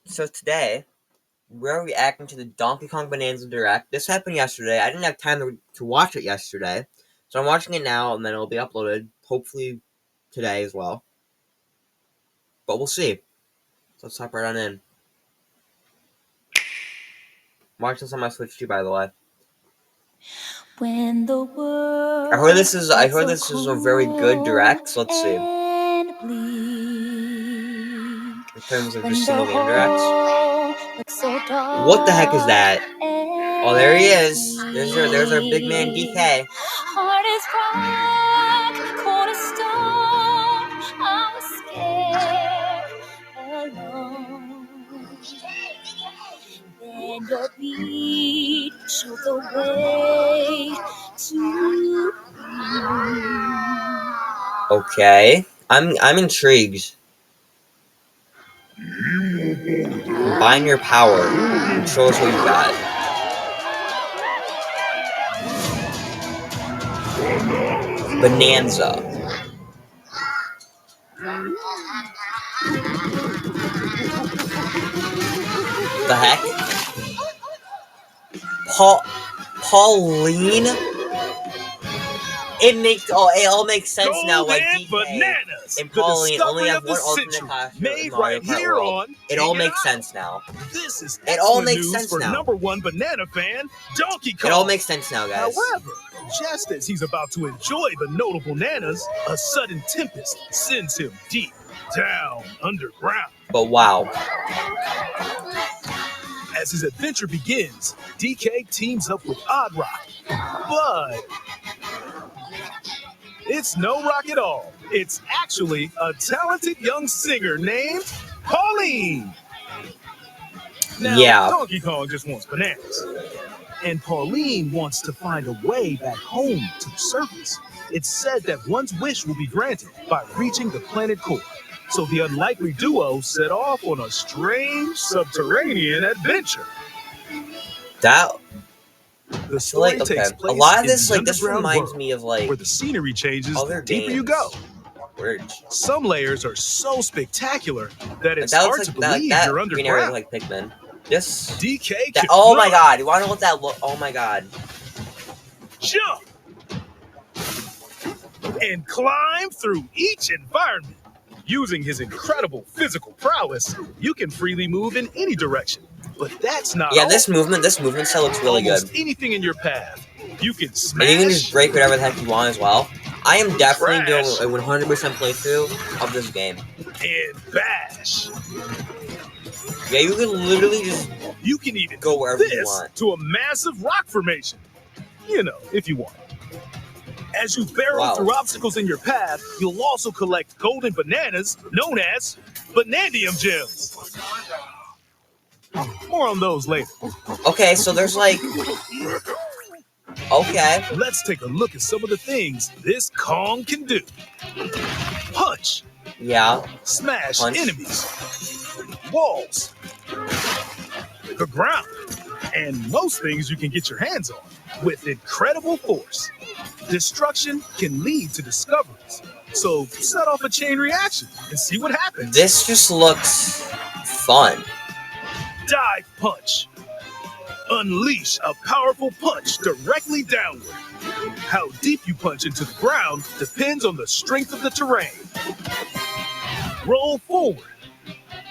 So today, we're reacting to the Donkey Kong Bonanza Direct. This happened yesterday. I didn't have time to watch it yesterday. So I'm watching it now, and then it'll be uploaded, hopefully today as well. But we'll see. So let's hop right on in. Watch this on my Switch too, by the way. When the world I heard this is a very good Direct, so let's see. In terms of just single game directs. What the heck is that? Oh, there he is. There's our big man DK. Heart is rock, cold as stone. I was scared alone. Then your beat showed the way to me. Okay. I'm intrigued. Combine your power and show us what you got. Bonanza. The heck? Pauline? It all makes sense now. Like DK Bananas, and Pauline only have one alternate costume made in Mario right Kart here World. on It all makes sense now. This is It all excellent makes news sense for now. #1 banana fan, Donkey Kong. It all makes sense now, guys. However, just as he's about to enjoy the notable bananas, a sudden tempest sends him deep down underground. But wow. As his adventure begins, DK teams up with Odd Rock, but it's no rock at all. It's actually a talented young singer named Pauline. Now, Yeah. Donkey Kong just wants bananas. And Pauline wants to find a way back home to the surface. It's said that one's wish will be granted by reaching the planet core. So the unlikely duo set off on a strange subterranean adventure. The story takes place a lot of in this the this underground reminds world, me of like where the scenery changes other the deeper games. you go. Words. Some layers are so spectacular that it's that hard looks to like believe that you're green area underground. like Pikmin. This DK that, can oh my fly, god, you wanna know what that look? Oh my god. jump, and climb through each environment. Using his incredible physical prowess, you can freely move in any direction. But that's not all. This movement style looks really Almost good. anything in your path, you can smash. And you can just break whatever the heck you want as well. I am definitely doing Trash. a 100% playthrough of this game. And bash. Yeah, you can literally just You can even go wherever this you want. to a massive rock formation. You know, if you want. As you barrel Wow. through obstacles in your path, you'll also collect golden bananas known as Banandium gems. More on those later. Okay, so there's like okay. Let's take a look at some of the things this Kong can do. Punch. Yeah. Smash Punch. enemies. Walls. The ground. And most things you can get your hands on with incredible force. Destruction can lead to discoveries. So set off a chain reaction and see what happens. This just looks fun. Dive punch. Unleash a powerful punch directly downward. How deep you punch into the ground depends on the strength of the terrain. Roll forward.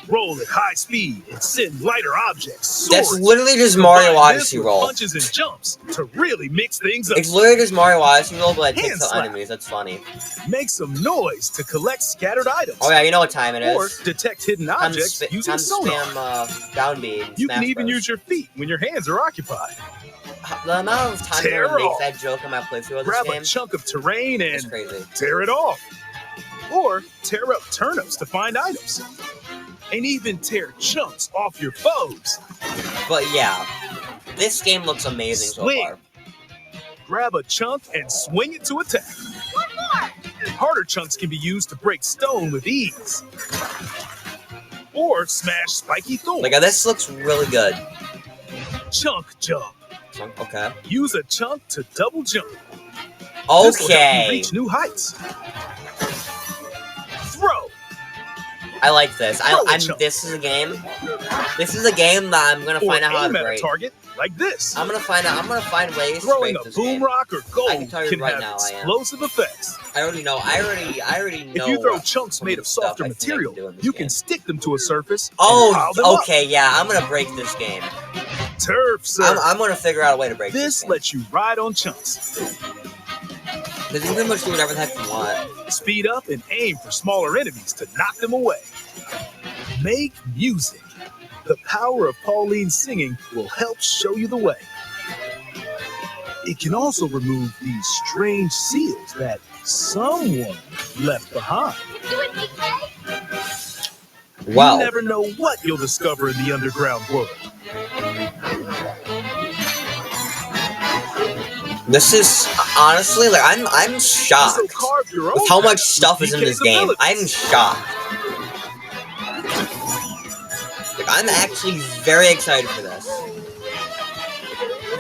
Roll at high speed and send lighter objects. That's swords. literally just Mario Combine this Odyssey with roll. Punches and jumps to really mix things up. It's literally just Mario Odyssey roll, but it Hand takes out slap. enemies. That's funny. Make some noise to collect scattered items. Oh yeah, you know what time it Or is. detect hidden Time to objects using time to sonar. spam down B. in You can Smash even Bros. use your feet when your hands are occupied. The amount of times I Tear would make off. that joke in my playthrough of this Grab game a chunk of terrain is and crazy. tear it off. Or tear up turnips to find items. And even tear chunks off your foes. But yeah, this game looks amazing so Swing. far. Grab a chunk and swing it to attack. One more. Harder chunks can be used to break stone with ease. Or smash spiky thorns. Like this looks really good. Chunk jump. Okay. Use a chunk to double jump. This will help you Okay. reach new heights. Throw. I like this. Throw a I'm. chunk. This is a game. This is a game that I'm gonna Or find out how aim to at a break. target like this. I'm gonna find out. I'm gonna find ways to Throwing break a this boom game. rock or I gold can tell you can right have now, I am. explosive effects. I already know. I already know. If you throw what chunks some made of stuff softer I think I material, do in this you game. can stick them to a surface and Oh, pile them okay, yeah. I'm gonna break this game. up. Turf serve. I'm gonna figure out a way to break this This game. lets you ride on chunks, Because you can pretty much do whatever the heck you want. speed up, and aim for smaller enemies to knock them away. Make music. The power of Pauline's singing will help show you the way. It can also remove these strange seals that someone left behind. You Wow. never know what you'll discover in the underground world. This is honestly like I'm shocked So carve your with own how much path stuff with is in this DK's game. abilities. I'm shocked. Like I'm actually very excited for this.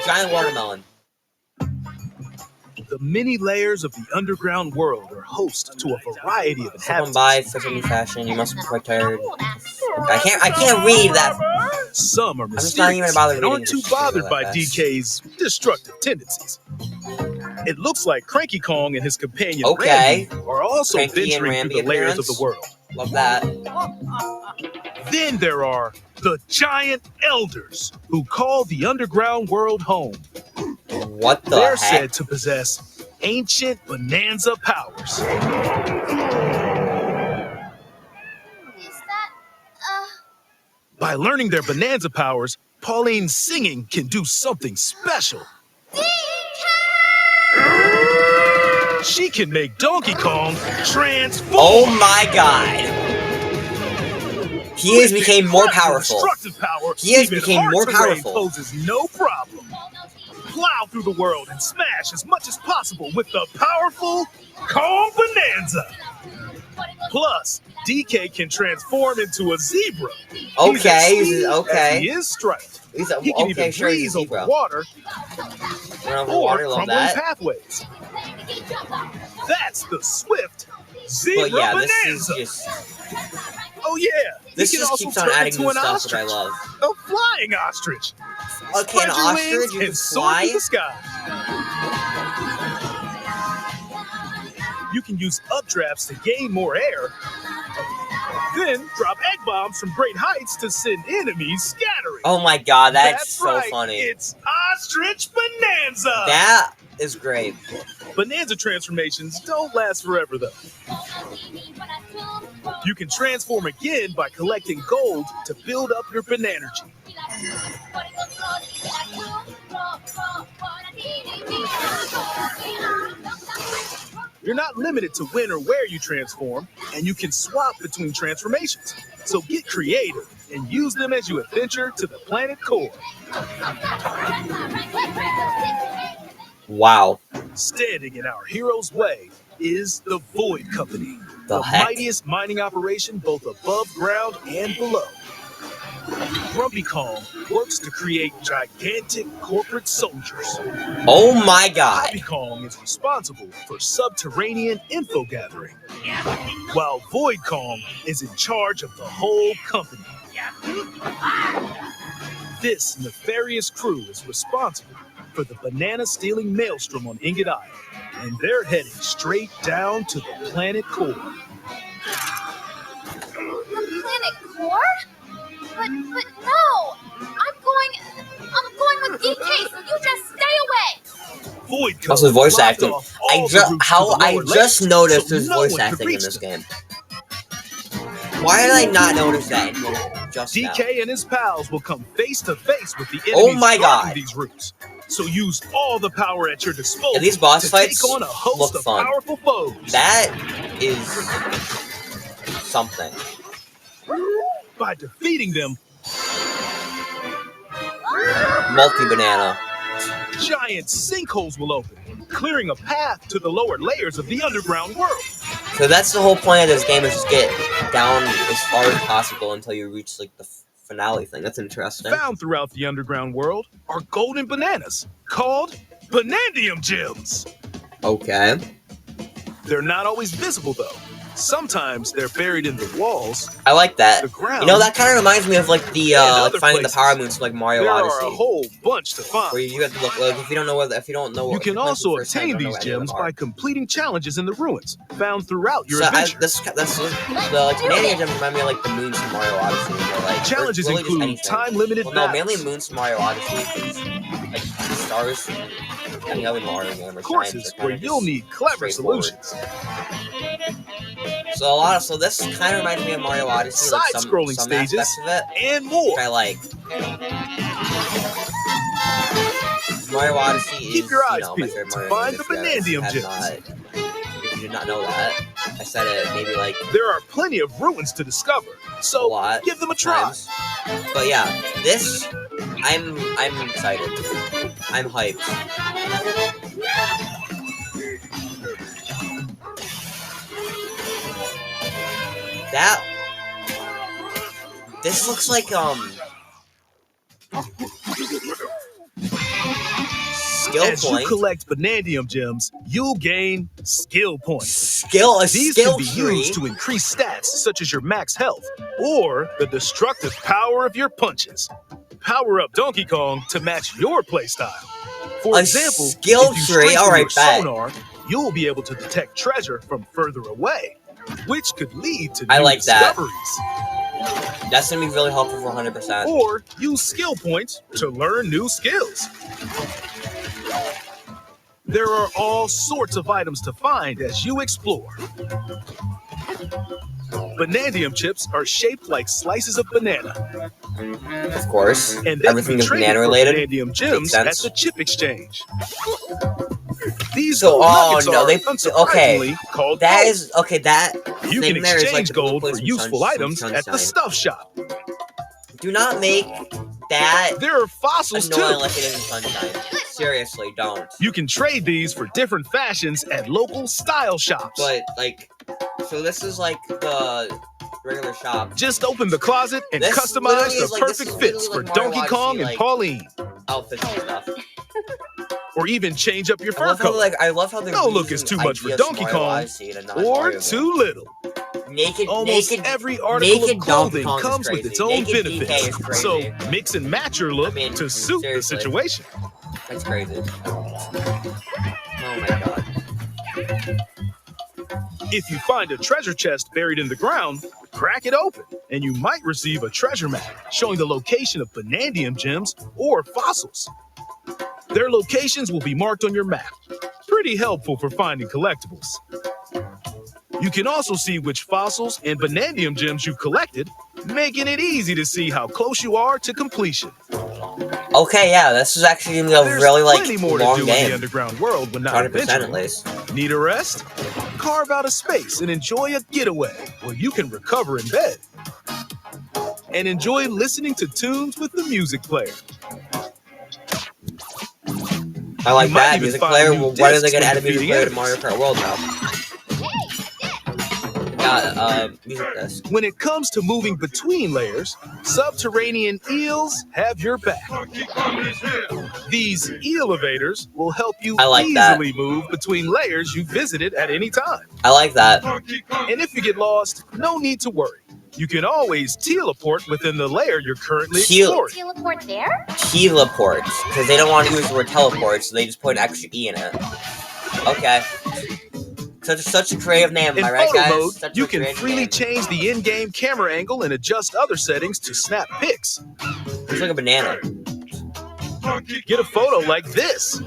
Giant watermelon. The many layers of the underground world are host to a variety of Someone inhabitants. by physical fashion. You must be quite tired. I can't read that. Some are just not even mysterious bother and reading aren't too just to go bothered that by fast. DK's destructive tendencies. It looks like Cranky Kong and his companion Okay. Randy are also Cranky and venturing through the Ramby layers of appearance. the world. Love that. Then there are the giant elders who call the underground world home. What the They're heck? said to possess ancient Bonanza powers. Is that, By learning their Bonanza powers, Pauline's singing can do something special. She can make Donkey Kong transform. Oh my god. He has became more powerful. Destructive power, He has even became hard more terrain powerful. Poses no problem. Plow through the world and smash as much as possible with the powerful Kong Banaza. Plus, DK can transform into a zebra. Okay, He's as speedy as he is striped. He's a, He can okay, even sure, he's breeze a over zebra. water Run over or water, love crumbling that. pathways. That's the swift zebra But yeah, Bonanza. this is just Oh yeah, this he can just also keeps on turn adding into new an stuff, which I ostrich, love. a flying ostrich. Okay, an Spread your ostrich, wings you can and soar fly. through the sky. You can use updrafts to gain more air. Then drop egg bombs from great heights to send enemies scattering. Oh my god, that's so right, funny. It's Ostrich Bonanza. That is great. Bonanza transformations don't last forever though. You can transform again by collecting gold to build up your Bananergy. You're not limited to when or where you transform, and you can swap between transformations. So get creative and use them as you adventure to the planet core. Wow. Standing in our hero's way is the Void Company, The the heck? mightiest mining operation both above ground and below. Grumpy Kong works to create gigantic corporate soldiers. Oh my god. Poppy Kong is responsible for subterranean info gathering, while Void Kong is in charge of the whole company. This nefarious crew is responsible for the banana-stealing maelstrom on Ingot Island, and they're heading straight down to the planet core. the planet core? But no! I'm going with DK, so you just stay away! Void Code Also voice blocked acting. off all the routes to the I lower just layers, noticed so there's no voice one could acting in reach this them. game. Why did I not notice that until just now? DK and his pals will come face to face with the Oh enemies my guarding God. these routes. So use all the power at your disposal Yeah, these boss to fights take on a host look of fun. powerful foes. That is something. By defeating them, Multi-banana. giant sinkholes will open, clearing a path to the lower layers of the underground world. So that's the whole point of this game, is just get down as far as possible until you reach like the finale thing. That's interesting. Found throughout the underground world are golden bananas called Banandium gems. Okay. They're not always visible though. Sometimes they're buried in the walls, I like that. the ground. You know, that kind of reminds me of like the like finding the power moons, like Mario there Odyssey. There are a whole bunch to find. Where you have to look. Like, if you don't know you can also obtain these gems by completing challenges in the ruins found throughout your adventure. That's the Canadian gems remind me of like the moons in Mario Odyssey. Like, challenges really include time-limited battles. No, mainly moons in Mario Odyssey. Like the stars. Any other Mario game or courses where you'll need clever solutions. So this kind of reminds me of Mario Odyssey, like side-scrolling some stages aspects of it, and more. I like. Mario Odyssey Keep is, your eyes my peeled favorite to Mario find game. the Banandium gems. If you did not know that, I said it maybe like there are plenty of ruins to discover, so give them a try. But yeah, this I'm excited. I'm hyped. This looks like skill As point. you collect Banandium gems, you'll gain skill points. These can be used to increase stats such as your max health or the destructive power of your punches. Power up Donkey Kong to match your playstyle. For example, skill if you tree. strengthen All right, your sonar, you'll be able to detect treasure from further away, which could lead to new discoveries. That's gonna be really helpful for 100%. Or use skill points to learn new skills. There are all sorts of items to find as you explore. Banandium chips are shaped like slices of banana. Of course, and everything is banana related. Banandium gems at the chip exchange. These nuggets are okay. Called that gold. Is okay. That you can exchange exchange gold for useful items at the stuff shop. Do not make that. There are fossils too. Like it is in Sunshine. Seriously, don't. You can trade these for different fashions at local style shops. But like, so this is like the regular shop. Just open the closet and customize the perfect fits for Donkey Kong and Pauline. Outfits and stuff. Or even change up your fur coat. I love how no look is too much for Donkey Kong, or too little. Almost every article of clothing comes with its own benefits. So mix and match your look to suit the situation. That's crazy. Oh my god. If you find a treasure chest buried in the ground, crack it open, and you might receive a treasure map showing the location of Banandium gems or fossils. Their locations will be marked on your map. Pretty helpful for finding collectibles. You can also see which fossils and Banandium gems you've collected, making it easy to see how close you are to completion. Okay, yeah, this is actually gonna be a really more long to do game. In the underground world when not 100% at least. Need a rest? Carve out a space and enjoy a getaway where you can recover in bed. And enjoy listening to tunes with the music player. I like that music player. Well, why did they get add a music player to Mario Kart World now? Music disc. When it comes to moving between layers, subterranean eels have your back. These elevators will help you easily move between layers you visited at any time. I like that. And if you get lost, no need to worry. You can always teleport within the layer you're currently exploring. Teleport there? Teleports, because they don't want to use the word teleport, so they just put an extra E in it. Okay. Such a creative name, am I right, guys? In photo mode, you can freely change the in-game camera angle and adjust other settings to snap pics. It's like a banana. Get a photo like this.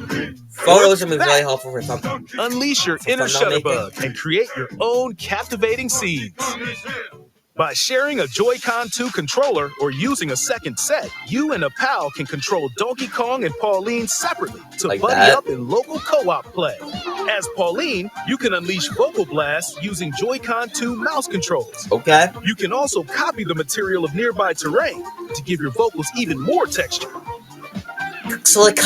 Photos have been really helpful for something. Unleash your inner shutterbug and create your own captivating scenes. By sharing a Joy-Con 2 controller or using a second set, you and a pal can control Donkey Kong and Pauline separately to buddy up in local co-op play. As Pauline, you can unleash vocal blasts using Joy-Con 2 mouse controls. Okay. You can also copy the material of nearby terrain to give your vocals even more texture. So like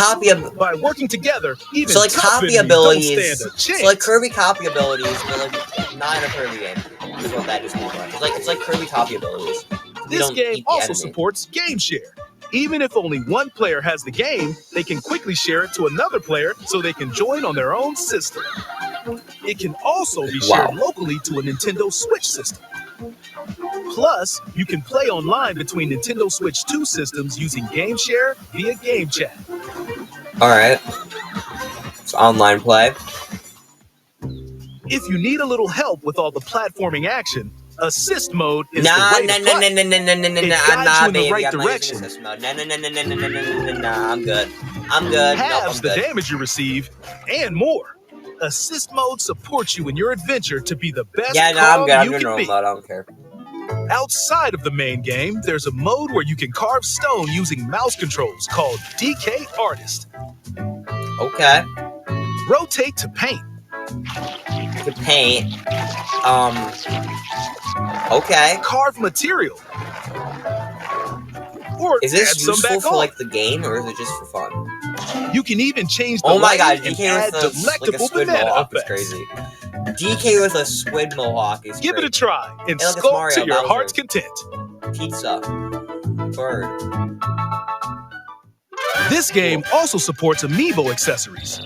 by working together, even copy abilities. So like Kirby copy abilities, but like not in a Kirby game. Is what that is called. It's like Kirby copy abilities. This game also supports game share. Even if only one player has the game, they can quickly share it to another player so they can join on their own system. It can also be Wow. shared locally to a Nintendo Switch system. Plus, you can play online between Nintendo Switch 2 systems using Game Share via Game Chat. Alright. It's online play. If you need a little help with all the platforming action, Assist Mode is the Nah, way nah, to nah, play. nah, nah, nah, nah, nah, It nah, guides nah, you in the baby. right I'm not using direction, assist mode. Nah, nah, nah, nah, nah, nah, nah, nah, nah, nah. I'm good. I'm good. Nope, halves I'm the good. damage you receive, and more. Assist Mode supports you in your adventure to be the best Yeah, nah, I'm Kong good. I'm you doing can normal be. mode. I don't care. Outside of the main game, there's a mode where you can carve stone using mouse controls called DK Artist. Okay. Rotate to paint. To paint. Okay. Carve material. Or Is this add some useful back for, on. like, the game, or is it just for fun? You can even change the Oh my lighting god, and DK with add like a delectable squid banana mohawk is effects. crazy. DK with a squid mohawk is Give it crazy. a try and Hey, look, it's sculpt Mario, to your heart's Bowser. content. Pizza. Bird. This game also supports amiibo accessories.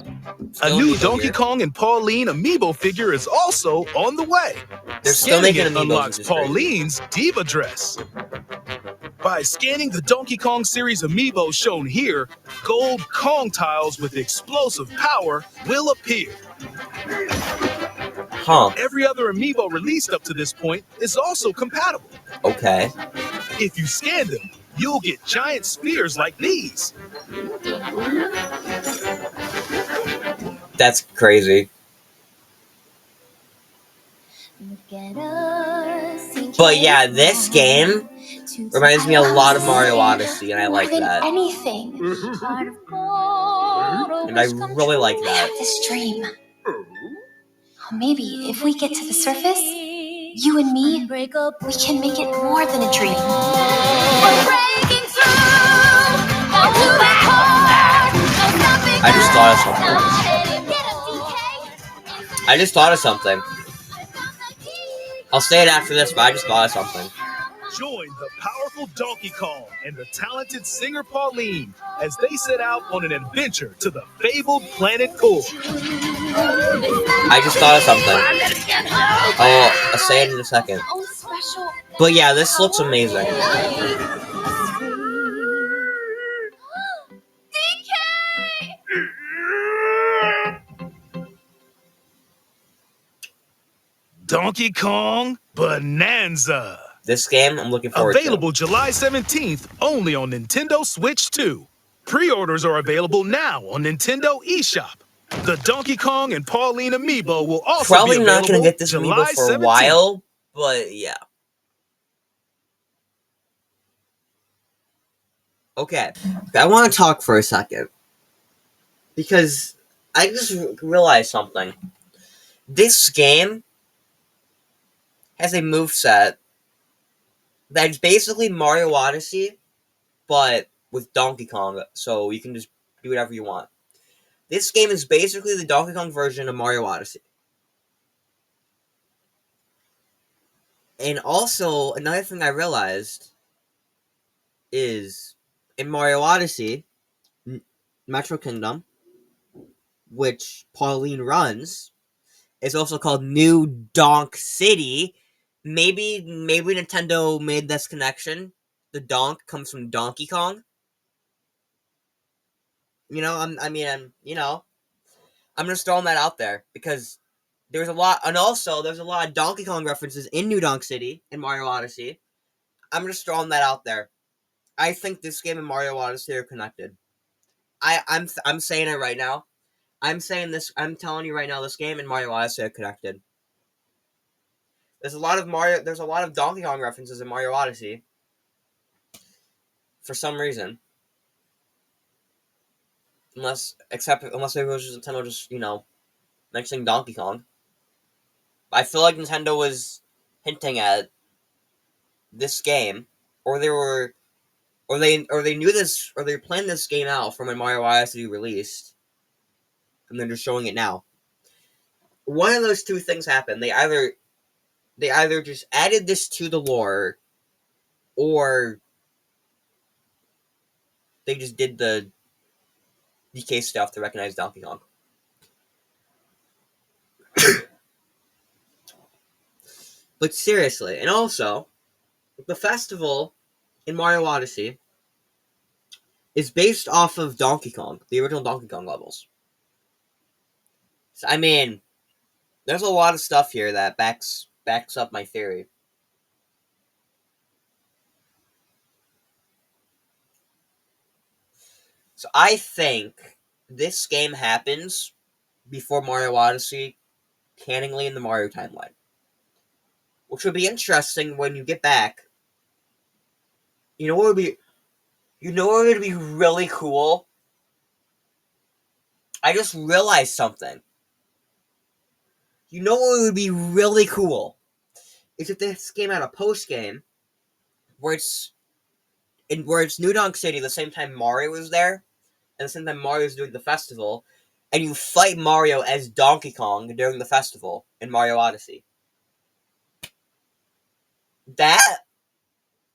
A Still new amiibo Donkey here. Kong and Pauline amiibo figure is also on the way. They're still Scanning making it amiibos, unlocks which is crazy. Pauline's diva dress. By scanning the Donkey Kong series amiibo shown here, gold Kong tiles with explosive power will appear. Huh. Every other amiibo released up to this point is also compatible. Okay. If you scan them, you'll get giant spheres like these. That's crazy. But yeah, this game reminds me a lot of Mario Odyssey, and I like that. Anything. And I really like that. This dream. Maybe if we get to the surface, you and me, we can make it more than a dream. We're breaking through to the core. I just thought of something. I just thought of something. I'll say it after this, but I just thought of something. Join the powerful Donkey Kong and the talented singer Pauline as they set out on an adventure to the fabled planet core. I just thought of something. I'll say it in a second. But yeah, this looks amazing. Donkey Kong Banaza. This game, I'm looking forward Available July 17th only on Nintendo Switch 2. Pre-orders are available now on Nintendo eShop. The Donkey Kong and Pauline amiibo will to. also Probably be not available gonna get this July amiibo for a 17th. while, but yeah. Okay, I want to talk for a second. Because I just realized something. This game has a moveset that's basically Mario Odyssey, but with Donkey Kong, so you can just do whatever you want. This game is basically the Donkey Kong version of Mario Odyssey. And also, another thing I realized is in Mario Odyssey, Metro Kingdom, which Pauline runs, is also called New Donk City. Maybe Nintendo made this connection. The donk comes from Donkey Kong. You know, I'm just throwing that out there because there's a lot, and also there's a lot of Donkey Kong references in New Donk City in Mario Odyssey. I'm just throwing that out there. I think this game and Mario Odyssey are connected. I'm saying it right now. I'm saying this. I'm telling you right now. This game and Mario Odyssey are connected. There's a lot of Mario. There's a lot of Donkey Kong references in Mario Odyssey. For some reason, unless maybe it was just Nintendo just mentioning Donkey Kong. I feel like Nintendo was hinting at this game, or they knew this, or they planned this game out from when Mario Odyssey released, and they're just showing it now. One of those two things happened. They either just added this to the lore, or they just did the DK stuff to recognize Donkey Kong. But seriously, and also, the festival in Mario Odyssey is based off of Donkey Kong, the original Donkey Kong levels. So, I mean, there's a lot of stuff here that backs up my theory. So I think this game happens before Mario Odyssey, cannonly in the Mario timeline. Which would be interesting when you get back. You know what would be really cool? I just realized something. You know what would be really cool? Is if this game had a post game where it's New Donk City the same time Mario was there, and the same time Mario's doing the festival, and you fight Mario as Donkey Kong during the festival in Mario Odyssey. That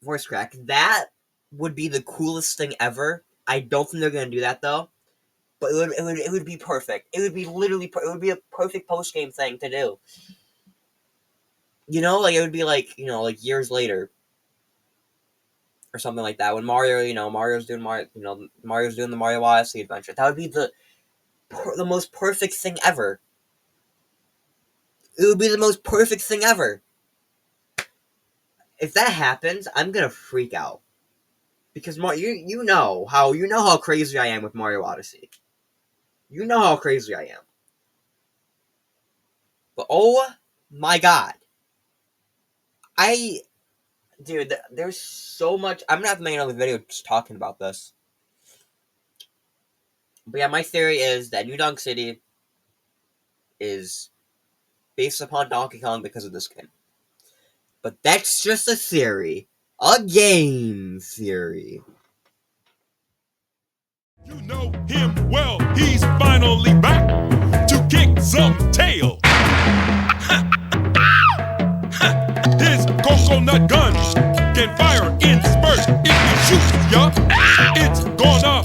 voice crack, that would be the coolest thing ever. I don't think they're gonna do that though. But it would be perfect. It would be literally it would be a perfect post game thing to do. You know, like it would be like, you know, like years later or something like that when Mario, you know, Mario's doing the Mario Odyssey adventure. That would be the most perfect thing ever. It would be the most perfect thing ever. If that happens, I'm gonna freak out because you know how crazy I am with Mario Odyssey. You know how crazy I am. But oh my god. Dude, there's so much. I'm gonna have to make another video just talking about this. But yeah, my theory is that New Donk City is based upon Donkey Kong because of this game. But that's just a theory. A game theory. You know him well, he's finally back to kick some tail. His coconut gun can fire in spurts. If he shoots ya, it's gonna